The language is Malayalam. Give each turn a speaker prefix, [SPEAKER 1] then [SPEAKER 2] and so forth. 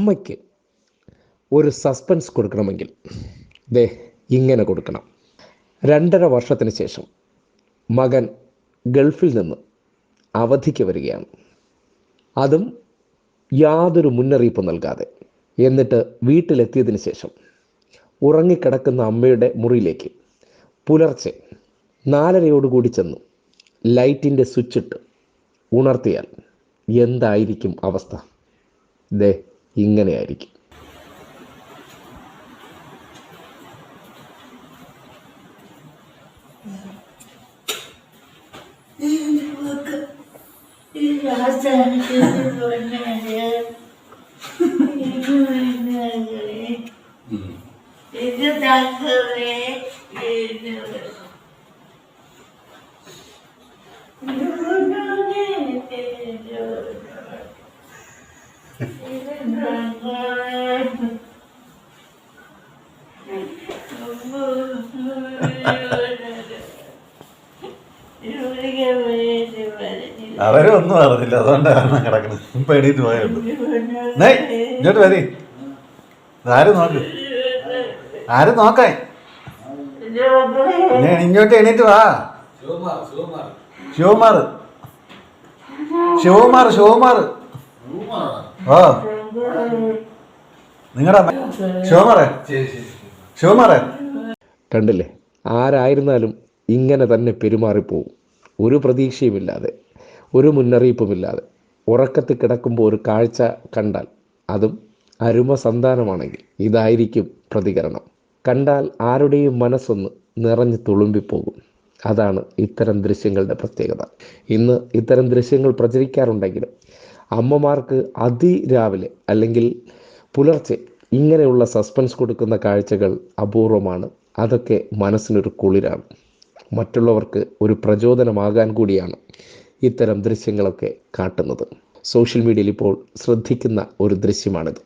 [SPEAKER 1] അമ്മയ്ക്ക് ഒരു സസ്പെൻസ് കൊടുക്കണമെങ്കിൽ ദേ ഇങ്ങനെ കൊടുക്കണം. 2.5 വർഷത്തിന് ശേഷം മകൻ ഗൾഫിൽ നിന്ന് അവധിക്ക് വരികയാണ്. അതും യാതൊരു മുന്നറിയിപ്പ് നൽകാതെ. എന്നിട്ട് വീട്ടിലെത്തിയതിന് ശേഷം ഉറങ്ങിക്കിടക്കുന്ന അമ്മയുടെ മുറിയിലേക്ക് പുലർച്ചെ 4:30 ചെന്ന് ലൈറ്റിൻ്റെ സ്വിച്ചിട്ട് ഉണർത്തിയാൽ എന്തായിരിക്കും അവസ്ഥ? ദേ ഇങ്ങനെയായിരിക്കും.
[SPEAKER 2] അവരൊന്നും അറിഞ്ഞില്ല, അതുകൊണ്ടാണ് കിടക്കുന്നത്. ഇപ്പൊ എണീറ്റ് പോയുള്ളൂ. ഇങ്ങോട്ട് വരി. ആരും നോക്കാൻ ഇങ്ങോട്ട് എണീറ്റ് വാ. ശിവകുമാർ ഓ നിങ്ങളുടെ ശിവകുമാറേ
[SPEAKER 1] കണ്ടില്ലേ, ആരായിരുന്നാലും ഇങ്ങനെ തന്നെ പെരുമാറിപ്പോവും. ഒരു പ്രതീക്ഷയുമില്ലാതെ, ഒരു മുന്നറിയിപ്പുമില്ലാതെ ഉറക്കത്തിൽ കിടക്കുമ്പോൾ ഒരു കാഴ്ച കണ്ടാൽ, അതും അരുമ സന്താനമാണെങ്കിൽ ഇതായിരിക്കും പ്രതികരണം. കണ്ടാൽ ആരുടെയും മനസ്സൊന്ന് നിറഞ്ഞു തുളുമ്പിപ്പോകും. അതാണ് ഇത്തരം ദൃശ്യങ്ങളുടെ പ്രത്യേകത. ഇന്ന് ഇത്തരം ദൃശ്യങ്ങൾ പ്രചരിക്കാറുണ്ടെങ്കിലും അമ്മമാർക്ക് അതിരാവിലെ അല്ലെങ്കിൽ പുലർച്ചെ ഇങ്ങനെയുള്ള സസ്പെൻസ് കൊടുക്കുന്ന കാഴ്ചകൾ അപൂർവമാണ്. അതൊക്കെ മനസ്സിനൊരു കുളിരാണ്. മറ്റുള്ളവർക്ക് ഒരു പ്രചോദനമാകാൻ കൂടിയാണ് ഇത്തരം ദൃശ്യങ്ങളൊക്കെ കാട്ടുന്നത്. സോഷ്യൽ മീഡിയയിൽ ഇപ്പോൾ ശ്രദ്ധിക്കുന്ന ഒരു ദൃശ്യമാണിത്.